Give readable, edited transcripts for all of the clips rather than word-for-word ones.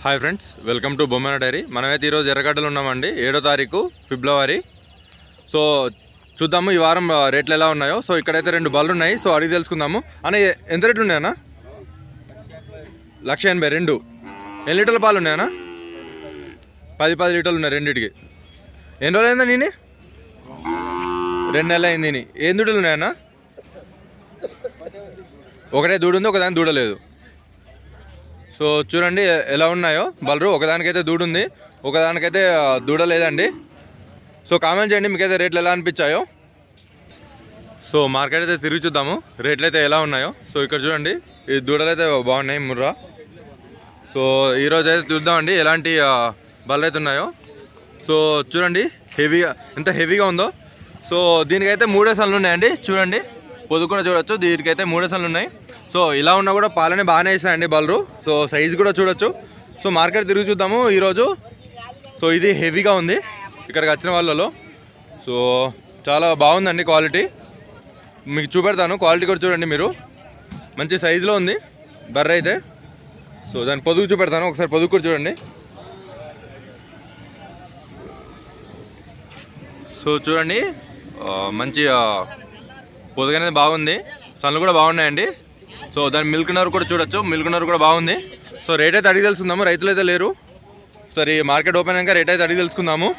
Hi friends, welcome to Bommana dairy. మనమైతే ఈరోజు ఎర్రగడ్డలు ఉన్నామండి. 7వ తారీఖు ఫిబ్రవరి. సో చూద్దాము ఈ వారం రేట్లు ఎలా ఉన్నాయో. సో ఇక్కడైతే 2 బళ్ళు ఉన్నాయి. సో అడిగి తెలుసుకుందాము. అన్న ఎంత రేట్లు ఉన్నాయన్నా? 1,82. ఎన్ని లీటర్ల పాలు ఉన్నాయన్నా? 10 లీటర్లు ఉన్నాయి రెండింటికి. ఎన్ని రోజులు అయిందా నేను? 2 నెలలు అయింది. నేను ఏం దూడలు ఉన్నాయన్నా? ఒకటే దూడ ఉంది, ఒకదాని దూడలేదు. సో చూడండి ఎలా ఉన్నాయో బలరు. ఒకదానికైతే దూడుంది, ఒకదానికైతే దూడ లేదండి. సో కామెంట్ చేయండి మీకైతే రేట్లు ఎలా అనిపించాయో. సో మార్కెట్ అయితే తిరిగి చూద్దాము రేట్లు అయితే ఎలా ఉన్నాయో. సో ఇక్కడ చూడండి ఈ దూడలు అయితే బాగున్నాయి ముర్రా. సో ఈరోజు అయితే చూద్దామండి ఎలాంటి బళ్ళు అయితే ఉన్నాయో. సో చూడండి హెవీగా ఎంత హెవీగా ఉందో. సో దీనికైతే 3 సన్లు ఉన్నాయండి. చూడండి పొద్దు కూడా చూడొచ్చు. దీనికైతే 3 సన్లు ఉన్నాయి. సో ఇలా ఉన్నా కూడా పాలనే బాగానే ఇస్తాయండి బలరు. సో సైజు కూడా చూడొచ్చు. సో మార్కెట్ తిరిగి చూద్దాము ఈరోజు. సో ఇది హెవీగా ఉంది ఇక్కడికి వచ్చిన వాళ్ళలో. సో చాలా బాగుందండి క్వాలిటీ. మీకు చూపెడతాను క్వాలిటీ కూడా చూడండి మీరు. మంచి సైజులో ఉంది బర్రె అయితే. సో దాని పొదుగు చూపెడతాను, ఒకసారి పొదుగు కూడా చూడండి. సో చూడండి మంచి పొదుగు అనేది బాగుంది. సన్లు కూడా బాగున్నాయండి. సో దాని మిల్క్ నర్ కూడా చూడొచ్చు, మిల్క్ నర్ కూడా బాగుంది. సో రేట్ అయితే అడిగి తెలుసుకుందాము. రైతులు అయితే లేరు. సరే మార్కెట్ ఓపెన్ అయ్యాక రేట్ అయితే అడిగి తెలుసుకుందాము.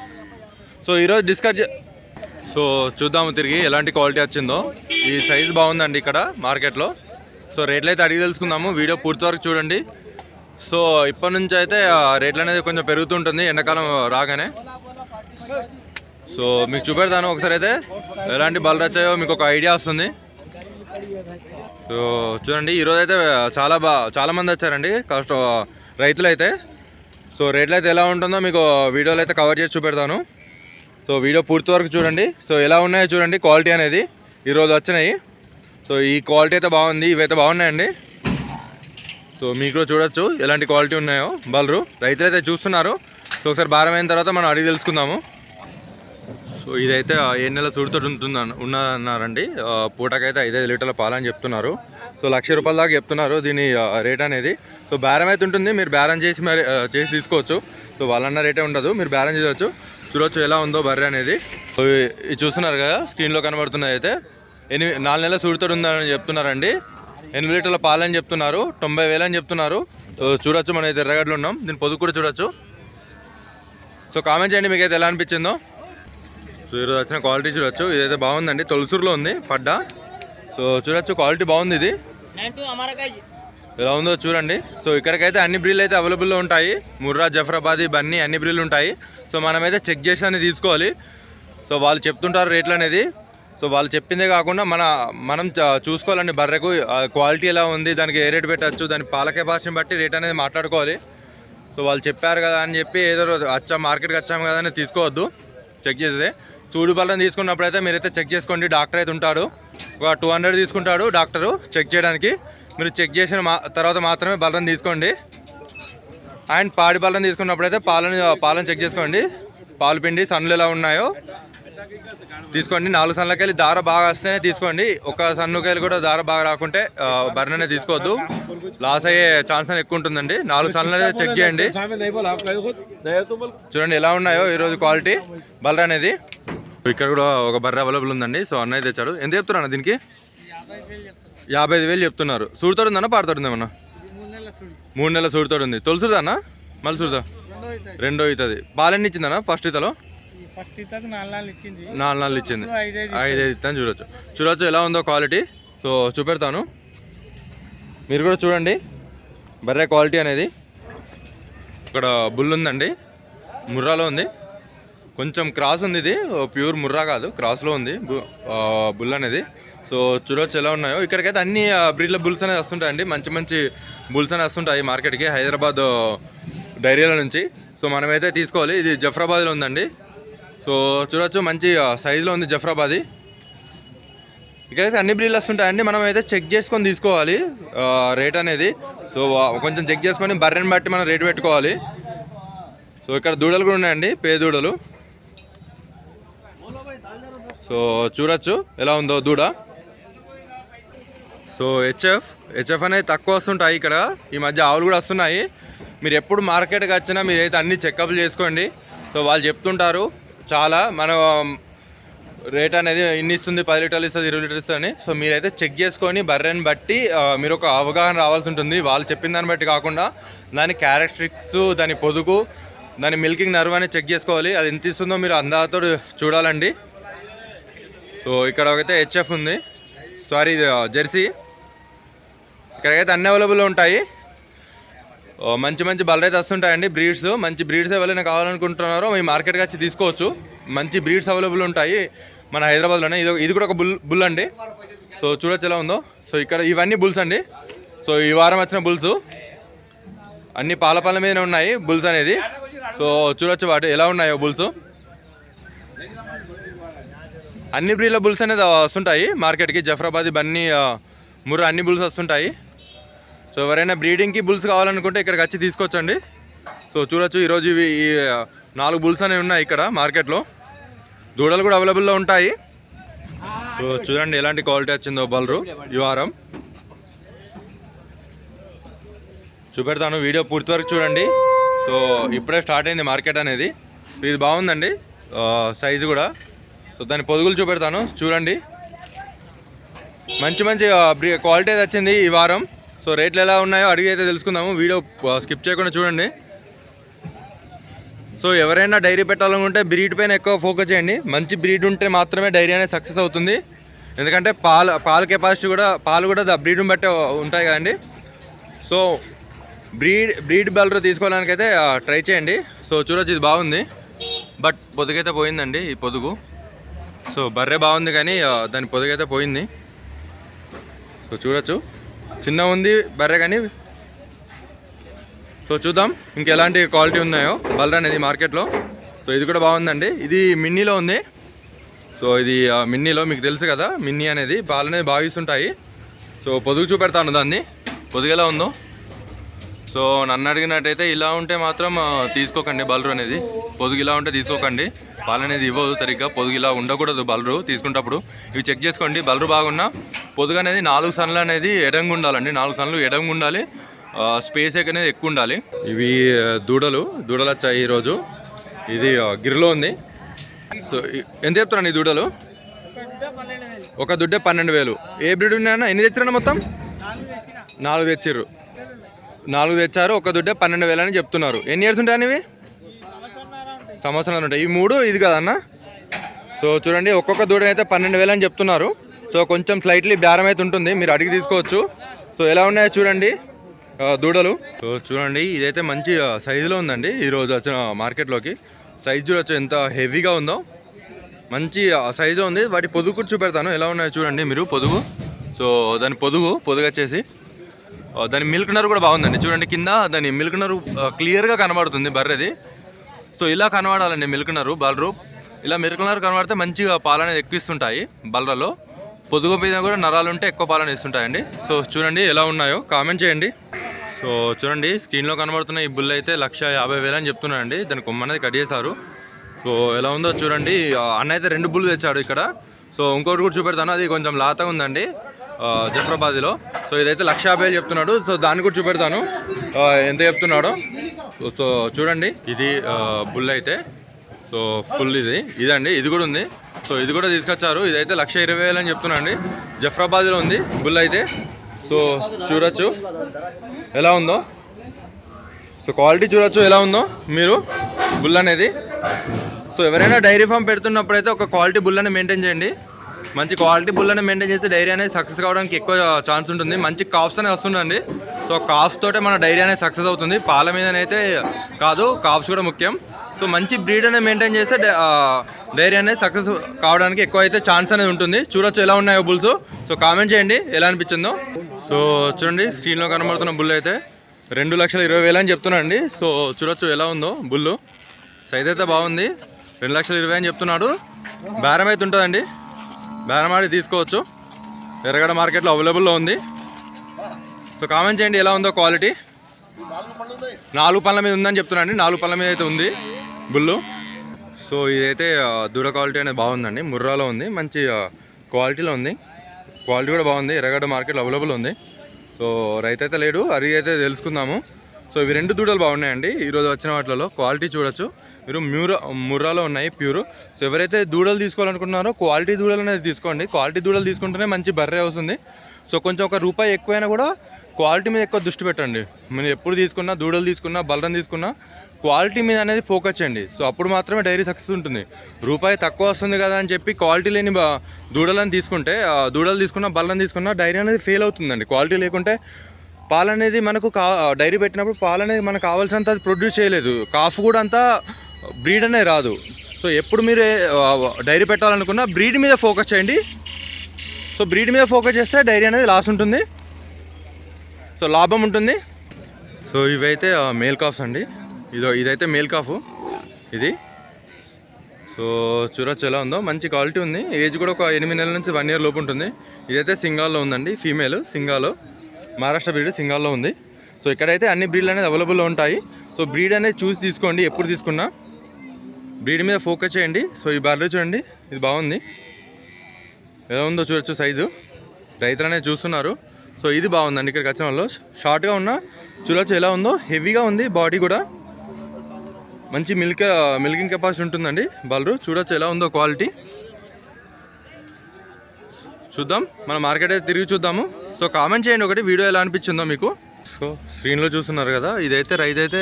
సో ఈరోజు డిస్కస్ సో చూద్దాము తిరిగి ఎలాంటి క్వాలిటీ వచ్చిందో. ఈ సైజు బాగుందండి ఇక్కడ మార్కెట్లో. సో రేట్లు అయితే అడిగి తెలుసుకుందాము. వీడియో పూర్తి వరకు చూడండి. సో ఇప్పటి నుంచి అయితే రేట్లు అనేది కొంచెం పెరుగుతుంటుంది ఎండాకాలం రాగానే. సో మీకు చూపెడతాను ఒకసారి అయితే ఎలాంటి బళ్ళు వచ్చాయో మీకు ఒక ఐడియా వస్తుంది. సో చూడండి ఈరోజు అయితే చాలా మంది వచ్చారండి రైతులు అయితే. సో రేట్లు అయితే ఎలా ఉంటుందో మీకు వీడియోలో అయితే కవర్ చేసి చూపెడతాను. సో వీడియో పూర్తి వరకు చూడండి. సో ఎలా ఉన్నాయో చూడండి క్వాలిటీ అనేది ఈరోజు వచ్చినాయి. సో ఈ క్వాలిటీ అయితే బాగుంది, ఇవైతే బాగున్నాయండి. సో మీకు కూడా చూడొచ్చు ఎలాంటి క్వాలిటీ ఉన్నాయో బలరు. రైతులు అయితే చూస్తున్నారు. సో ఒకసారి భారం అయిన తర్వాత మనం అడిగి తెలుసుకుందాము. సో ఇదైతే 7 నెలల సూడితో ఉన్నన్నారండి. పూటకైతే 5 లీటర్ల పాలని చెప్తున్నారు. సో ₹1,00,000 దాకా చెప్తున్నారు దీని రేట్ అనేది. సో బేరం అయితే ఉంటుంది, మీరు బేరం చేసి మరి చేసి తీసుకోవచ్చు. సో వాళ్ళన్న రేటే ఉండదు, మీరు బేరం చేయవచ్చు. చూడొచ్చు ఎలా ఉందో బర్రె అనేది. సో ఇది చూస్తున్నారు కదా స్క్రీన్లో కనబడుతున్నాయి. అయితే 4 నెలల సూడితో ఉందని చెప్తున్నారండి. 8 లీటర్ల పాలని చెప్తున్నారు. 90,000 అని చెప్తున్నారు. సో చూడొచ్చు మనం అయితే ఎర్రగడ్డలు ఉన్నాం. దీని పొదుగు కూడా చూడొచ్చు. సో కామెంట్ చేయండి మీకైతే ఎలా అనిపించిందో. సో ఈరోజు వచ్చిన క్వాలిటీ చూడొచ్చు. ఇదైతే బాగుందండి, తొలసూరులో ఉంది పడ్డ. సో చూడొచ్చు క్వాలిటీ బాగుంది. ఇది ఎలా ఉందో చూడండి. సో ఇక్కడికైతే అన్ని బ్రీలు అయితే అవైలబుల్లో ఉంటాయి. ముర్రా, జఫ్రాబాదీ, బన్నీ అన్ని బ్రీలు ఉంటాయి. సో మనమైతే చెక్ చేసి అనేది తీసుకోవాలి. సో వాళ్ళు చెప్తుంటారు రేట్లు అనేది. సో వాళ్ళు చెప్పిందే కాకుండా మనం చూసుకోవాలండి బర్రెకు క్వాలిటీ ఎలా ఉంది, దానికి ఏ రేటు పెట్టచ్చు, దాని పాలకే భాషను బట్టి రేట్ అనేది మాట్లాడుకోవాలి. సో వాళ్ళు చెప్పారు కదా అని చెప్పి ఏదో మార్కెట్కి వచ్చాము కదా అని తీసుకోవద్దు. చెక్ చేసేదే చూడు బల్లం తీసుకున్నప్పుడైతే మీరైతే చెక్ చేసుకోండి. డాక్టర్ అయితే ఉంటాడు, ఒక 200 తీసుకుంటాడు డాక్టరు చెక్ చేయడానికి. మీరు చెక్ చేసిన తర్వాత మాత్రమే బల్లం తీసుకోండి. అండ్ పాడి బల్లం తీసుకున్నప్పుడైతే పాలను చెక్ చేసుకోండి. పాలు పిండి సన్నులు ఎలా ఉన్నాయో తీసుకోండి. 4 సన్నులకెళ్ళి దార బాగా వస్తేనే తీసుకోండి. ఒక సన్నుకెళ్ళి కూడా దార బాగా రాకుంటే బర్రెనే తీసుకోవద్దు, లాస్ అయ్యే ఛాన్స్ అనేది ఎక్కువ ఉంటుందండి. 4 సన్నులు అయితే చెక్ చేయండి. చూడండి ఎలా ఉన్నాయో ఈరోజు క్వాలిటీ బర్రె అనేది. ఇక్కడ కూడా ఒక బర్రె అవైలబుల్ ఉందండి. సో అన్నయ్య తెచ్చాడు. ఎంత చెప్తున్నా దీనికి? 55,000 చెప్తున్నారు. సూడితోడు ఉందన్నా పాడుతోడు ఉందేమన్నా? 3 నెలల సూడితోడు ఉంది. తొలుసుదా అన్న? మళ్ళీ సూడితో రెండో అవుతుంది. పాలెన్ని ఇచ్చిందన్నా? ఫస్ట్ ఈతలో 4 నెలలు ఇచ్చింది. 5 ఇస్తాను. చూడొచ్చు ఎలా ఉందో క్వాలిటీ. సో చూపెడతాను, మీరు కూడా చూడండి బర్రె క్వాలిటీ అనేది. ఇక్కడ బుల్ ఉందండి, ముర్రాలో ఉంది. కొంచెం క్రాస్ ఉంది, ఇది ప్యూర్ ముర్రా కాదు, క్రాస్లో ఉంది బుల్ అనేది. సో చూడొచ్చు ఎలా ఉన్నాయో. ఇక్కడికైతే అన్ని బ్రీడ్ల బుల్స్ అనేది వస్తుంటాయండి. మంచి మంచి బుల్స్ అనేది వస్తుంటాయి మార్కెట్కి హైదరాబాద్ డైరీల నుంచి. సో మనమైతే తీసుకోవాలి. ఇది జఫ్రాబాద్లో ఉందండి. సో చూడొచ్చు మంచి సైజులో ఉంది జఫ్రాబాదీ. ఇక్కడైతే అన్ని బ్రీడ్లు వస్తుంటాయండి. మనం అయితే చెక్ చేసుకొని తీసుకోవాలి రేట్ అనేది. సో కొంచెం చెక్ చేసుకొని బర్రెని బట్టి మనం రేటు పెట్టుకోవాలి. సో ఇక్కడ దూడలు కూడా ఉన్నాయండి, పే దూడలు. సో చూడొచ్చు ఎలా ఉందో దూడ. సో హెచ్ఎఫ్ అనేది తక్కువ వస్తుంటాయి ఇక్కడ. ఈ మధ్య ఆవులు కూడా వస్తున్నాయి. మీరు ఎప్పుడు మార్కెట్కి వచ్చినా మీరైతే అన్ని చెకప్లు చేసుకోండి. సో వాళ్ళు చెప్తుంటారు చాలా మన రేట్ అనేది ఇన్ని ఇస్తుంది, 10 లీటర్లు ఇస్తుంది, 20 లీటర్లు ఇస్తుంది అని. సో మీరైతే చెక్ చేసుకొని బర్రెని బట్టి మీరు ఒక అవగాహన రావాల్సి ఉంటుంది. వాళ్ళు చెప్పిన దాన్ని బట్టి కాకుండా దాని క్యారెక్టరిస్టిక్స్, దాని పొదుగు, దాని మిల్కింగ్ నర్వ్ అనేది చెక్ చేసుకోవాలి. అది ఎంత ఇస్తుందో మీరు అందాతో చూడాలండి. సో ఇక్కడ అయితే హెచ్ఎఫ్ ఉంది, సారీ ఇది జెర్సీ. ఇక్కడైతే అన్ని అవైలబుల్ ఉంటాయి. మంచి మంచి బళ్ళు అయితే వస్తుంటాయండి, బ్రీడ్స్. మంచి బ్రీడ్స్ ఎవరైనా కావాలనుకుంటున్నారో మీ మార్కెట్కి వచ్చి తీసుకోవచ్చు. మంచి బ్రీడ్స్ అవైలబుల్ ఉంటాయి మన హైదరాబాద్లోనే. ఇది కూడా ఒక బుల్ అండి. సో చూడొచ్చు ఎలా ఉందో. సో ఇక్కడ ఇవన్నీ బుల్స్ అండి. సో ఈ వారం వచ్చిన బుల్స్ అన్ని పాల మీదనే ఉన్నాయి బుల్స్ అనేది. సో చూడొచ్చు వాటి ఎలా ఉన్నాయో బుల్స్. అన్ని బ్రీడ్ల బుల్స్ అనేది వస్తుంటాయి మార్కెట్కి. జఫ్రాబాదీ, బన్నీ, ముర్రా అన్ని బుల్స్ వస్తుంటాయి. సో ఎవరైనా బ్రీడింగ్కి బుల్స్ కావాలనుకుంటే ఇక్కడికి వచ్చి తీసుకోవచ్చండి. సో చూడొచ్చు ఈరోజు ఇవి 4 బుల్స్ అనేవి ఉన్నాయి ఇక్కడ మార్కెట్లో. దూడలు కూడా అవైలబుల్లో ఉంటాయి. సో చూడండి ఎలాంటి క్వాలిటీ వచ్చిందో బలరు ఈ వారం. చూపెడతాను, వీడియో పూర్తి వరకు చూడండి. సో ఇప్పుడే స్టార్ట్ అయింది మార్కెట్ అనేది. ఇది బాగుందండి సైజు కూడా. సో దాని పొదుగులు చూపెడతాను చూడండి. మంచి మంచి క్వాలిటీ అయితే వచ్చింది ఈ వారం. సో రేట్లు ఎలా ఉన్నాయో అడిగి అయితే తెలుసుకుందాము. వీడియో స్కిప్ చేయకుండా చూడండి. సో ఎవరైనా డైరీ పెట్టాలనుకుంటే బ్రీడ్ పైన ఎక్కువ ఫోకస్ చేయండి. మంచి బ్రీడ్ ఉంటే మాత్రమే డైరీ అనేది సక్సెస్ అవుతుంది. ఎందుకంటే పాల కెపాసిటీ కూడా, పాలు కూడా బ్రీడ్ని బట్టే ఉంటాయి కదండి. సో బ్రీడ్ బల్రు తీసుకోవడానికైతే ట్రై చేయండి. సో చూడొచ్చు ఇది బాగుంది, బట్ పొదుగైతే పోయిందండి ఈ పొదుగు. సో బర్రె బాగుంది కానీ దాని పొదుగైతే పోయింది. సో చూడొచ్చు చిన్న ఉంది బర్రె కానీ. సో చూద్దాం ఇంకెలాంటి క్వాలిటీ ఉన్నాయో బర్రె అనేది మార్కెట్లో. సో ఇది కూడా బాగుందండి. ఇది మిన్నీలో ఉంది. సో ఇది మిన్నీలో మీకు తెలుసు కదా, మిన్నీ అనేది పాలు అనేది బాగా ఇస్తుంటాయి. సో పొదుగు చూపెడతాను దాన్ని, పొదుగు ఎలా ఉందో. సో నన్ను అడిగినట్టయితే ఇలా ఉంటే మాత్రం తీసుకోకండి బల్రు అనేది. పొదుగు ఇలా ఉంటే తీసుకోకండి, పాలు అనేది ఇవ్వదు సరిగ్గా. పొదుగు ఇలా ఉండకూడదు బల్రు తీసుకున్నప్పుడు. ఇవి చెక్ చేసుకోండి. బల్రు బాగున్నా పొదుగు అనేది 4 సన్లు అనేది ఎడంగా ఉండాలండి. 4 సన్లు ఎడంగా ఉండాలి. స్పేస్ అనేది ఎక్కువ ఉండాలి. ఇవి దూడలు వచ్చాయి ఈరోజు. ఇది గిరిలో ఉంది. సో ఎంత చెప్తున్నాను ఈ దూడలు? ఒక దుడ్డే 12,000. ఏ బ్రీడ్ ఉన్నాయన్నా? ఎన్ని తెచ్చారన్నా మొత్తం? 4 తెచ్చిర్రు. 4 తెచ్చారు. ఒక దుడ్డే 12,000 అని చెప్తున్నారు. ఎన్ని ఇయర్స్ ఉంటాయని ఇవి? సంవత్సరాలు ఉంటాయి. ఈ 3 ఇది కదన్నా. సో చూడండి ఒక్కొక్క దూడ అయితే 12,000 అని చెప్తున్నారు. సో కొంచెం స్లైట్లీ బేరం అయితే ఉంటుంది, మీరు అడిగి తీసుకోవచ్చు. సో ఎలా ఉన్నాయో చూడండి దూడలు. సో చూడండి ఇదైతే మంచి సైజులో ఉందండి ఈరోజు వచ్చిన మార్కెట్లోకి. సైజు చూడొచ్చు ఎంత హెవీగా ఉందో, మంచి సైజులో ఉంది. వాటి పొదుగు కూడా చూపెడతాను ఎలా ఉన్నాయో చూడండి మీరు పొదుగు. సో దాని పొదుగు వచ్చేసి దాని మిల్క్ నర్ కూడా బాగుందండి. చూడండి కింద దాని మిల్క్ నరు క్లియర్గా కనబడుతుంది బర్రెది. సో ఇలా కనబడాలండి మిల్క్ నరు బల్రు. ఇలా మిల్క్ నరు కనబడితే మంచిగా పాలు అనేది ఎక్కువిస్తుంటాయి బల్రలో. పొదుగు మీద కూడా నరాలు ఉంటే ఎక్కువ పాలన ఇస్తుంటాయండి. సో చూడండి ఎలా ఉన్నాయో కామెంట్ చేయండి. సో చూడండి స్క్రీన్లో కనబడుతున్న ఈ బుల్ అయితే 150,000 అని చెప్తున్నారండి. దాని కొమ్మ అనేది కట్ చేశారు. సో ఎలా ఉందో చూడండి. అన్న అయితే 2 బుల్లు తెచ్చాడు ఇక్కడ. సో ఇంకోటి కూడా చూపెడతాను, అది కొంచెం లాతగా ఉందండి జఫ్రాబాదీలో. సో ఇదైతే 150,000 చెప్తున్నాడు. సో దాన్ని కూడా చూపెడతాను ఎంత చెప్తున్నాడో. సో చూడండి ఇది బుల్ అయితే. సో ఫుల్ ఇదండి. ఇది కూడా ఉంది. సో ఇది కూడా తీసుకొచ్చారు. ఇదైతే 120,000 అని చెప్తున్నా అండి. జఫ్రాబాద్లో ఉంది బుల్ అయితే. సో చూడొచ్చు ఎలా ఉందో. సో క్వాలిటీ చూడొచ్చు ఎలా ఉందో మీరు బుల్ అనేది. సో ఎవరైనా డైరీ ఫామ్ పెడుతున్నప్పుడు అయితే ఒక క్వాలిటీ బుల్ అనేది మెయింటైన్ చేయండి. మంచి క్వాలిటీ బుల్ అనేది మెయింటైన్ చేస్తే డైరీ అనేది సక్సెస్ కావడానికి ఎక్కువ ఛాన్స్ ఉంటుంది. మంచి కాఫ్స్ అనేది వస్తుందండి. సో కాఫ్స్ తోటే మన డైరీ అనేది సక్సెస్ అవుతుంది. పాల మీదనైతే కాదు, కాఫ్స్ కూడా ముఖ్యం. సో మంచి బ్రీడ్ అనేది మెయింటైన్ చేస్తే డైరీ అనేది సక్సెస్ కావడానికి ఎక్కువ అయితే ఛాన్స్ అనేది ఉంటుంది. చూడొచ్చు ఎలా ఉన్నాయో బుల్స్. సో కామెంట్ చేయండి ఎలా అనిపించిందో. సో చూడండి స్క్రీన్లో కనబడుతున్న బుల్ అయితే 2,20,000 అని చెప్తున్నాండి. సో చూడొచ్చు ఎలా ఉందో బుల్లు. సైజ్ అయితే బాగుంది. 2,20,000 అని చెప్తున్నాడు. బేరం అయితే ఉంటుందండి, బేరం ఆడి తీసుకోవచ్చు. ఎర్రగడ్డ మార్కెట్లో అవైలబుల్లో ఉంది. సో కామెంట్ చేయండి ఎలా ఉందో క్వాలిటీ. 4 పళ్ళ మీద ఉందని చెప్తున్నాండి. 4 పళ్ళ మీద అయితే ఉంది బుల్లు. సో ఇదైతే దూడ క్వాలిటీ అనేది బాగుందండి. ముర్రాలో ఉంది, మంచి క్వాలిటీలో ఉంది. క్వాలిటీ కూడా బాగుంది. ఎర్రగడ్డ మార్కెట్లో అవైలబుల్ ఉంది. సో రైతు అయితే లేడు, అడిగి అయితే తెలుసుకుందాము. సో ఇవి 2 దూడలు బాగున్నాయండి ఈరోజు వచ్చిన వాటిలో. క్వాలిటీ చూడొచ్చు మీరు. ముర్రాలో ఉన్నాయి ప్యూర్. సో ఎవరైతే దూడలు తీసుకోవాలనుకుంటున్నారో క్వాలిటీ దూడలు అనేది తీసుకోండి. క్వాలిటీ దూడలు తీసుకుంటేనే మంచి బర్రె వస్తుంది. సో కొంచెం ఒక రూపాయి ఎక్కువైనా కూడా క్వాలిటీ మీద ఎక్కువ దృష్టి పెట్టండి. మీరు ఎప్పుడు తీసుకున్నా, దూడలు తీసుకున్నా, బలరం తీసుకున్నా క్వాలిటీ మీద అనేది ఫోకస్ చేయండి. సో అప్పుడు మాత్రమే డైరీ సక్సెస్ ఉంటుంది. రూపాయి తక్కువ వస్తుంది కదా అని చెప్పి క్వాలిటీ లేని దూడలను తీసుకుంటే, దూడలు తీసుకున్నా, బలరం తీసుకున్నా డైరీ అనేది ఫెయిల్ అవుతుందండి. క్వాలిటీ లేకుంటే పాలు అనేది మనకు డైరీ పెట్టినప్పుడు పాలు అనేది మనకు కావాల్సినంత అది ప్రొడ్యూస్ చేయలేదు. కాఫ్ కూడా అంతా బ్రీడ్ అనేది రాదు. సో ఎప్పుడు మీరు డైరీ పెట్టాలనుకున్నా బ్రీడ్ మీద ఫోకస్ చేయండి. సో బ్రీడ్ మీద ఫోకస్ చేస్తే డైరీ అనేది లాస్ ఉంటుంది, సో లాభం ఉంటుంది. సో ఇవైతే మేల్ కాఫ్స్ అండి. ఇదైతే మేల్ కాఫ్ ఇది. సో చూడొచ్చు ఎలా ఉందో, మంచి క్వాలిటీ ఉంది. ఏజ్ కూడా ఒక 8 నెలల నుంచి 1 ఇయర్ లోపు ఉంటుంది. ఇదైతే సింగాల్లో ఉందండి, ఫీమేల్ సింగాలో, మహారాష్ట్ర బ్రీడ్ సింగాల్లో ఉంది. సో ఇక్కడైతే అన్ని బ్రీడ్లు అనేది అవైలబుల్లో ఉంటాయి. సో బ్రీడ్ అనేది చూసి తీసుకోండి. ఎప్పుడు తీసుకున్నా బ్రీడ్ మీద ఫోకస్ చేయండి. సో ఈ బర్రె చూడండి, ఇది బాగుంది, ఎలా ఉందో చూడొచ్చు సైజు. రైతులు అనేది చూస్తున్నారు. సో ఇది బాగుందండి. ఇక్కడికి వచ్చిన వాళ్ళు షార్ట్గా ఉన్న చూడొచ్చు ఎలా ఉందో, హెవీగా ఉంది బాడీ కూడా, మంచి మిల్కింగ్ కెపాసిటీ ఉంటుందండి బర్రె. చూడొచ్చు ఎలా ఉందో క్వాలిటీ. చూద్దాం, మన మార్కెట్ అయితే తిరిగి చూద్దాము. సో కామెంట్ చేయండి ఒకటి, వీడియో ఎలా అనిపించిందో మీకు. సో స్క్రీన్లో చూస్తున్నారు కదా, ఇదైతే రైతు అయితే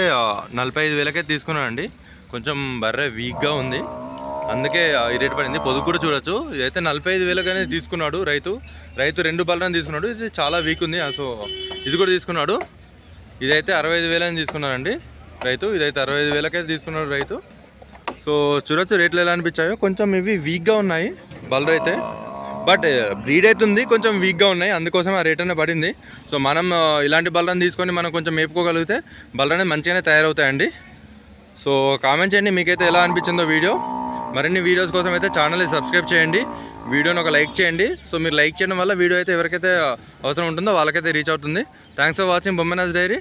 45,000కే తీసుకున్నానండి. కొంచెం బర్రె వీక్గా ఉంది, అందుకే ఈ రేట్ పడింది. పొదుపు కూడా చూడొచ్చు. ఇదైతే 45,000కనే తీసుకున్నాడు రైతు. 2 బర్రెని తీసుకున్నాడు. ఇది చాలా వీక్ ఉంది. సో ఇది కూడా తీసుకున్నాడు. ఇదైతే 65,000 అని తీసుకున్నాడండి రైతు. ఇదైతే 65,000కే తీసుకున్నాడు రైతు. సో చూడొచ్చు రేట్లు ఎలా అనిపించాయో. కొంచెం ఇవి వీక్గా ఉన్నాయి బర్రె అయితే, బట్ బ్రీడ్ అవుతుంది, కొంచెం వీక్గా ఉన్నాయి, అందుకోసం ఆ రేట్ అనేది పడింది. సో మనం ఇలాంటి బర్రెని తీసుకొని మనం కొంచెం మేపుకోగలిగితే బర్రె అనేది మంచిగానే తయారవుతాయండి. సో కామెంట్ చేయండి మీకైతే ఎలా అనిపించిందో వీడియో. మరిన్ని వీడియోస్ కోసం అయితే ఛానల్ని సబ్స్క్రైబ్ చేయండి, వీడియోని ఒక లైక్ చేయండి. సో మీరు లైక్ చేయడం వల్ల వీడియో అయితే ఎవరికైతే అవసరం ఉంటుందో వాళ్ళకైతే రీచ్ అవుతుంది. Thanks for watching Bommanath dairy.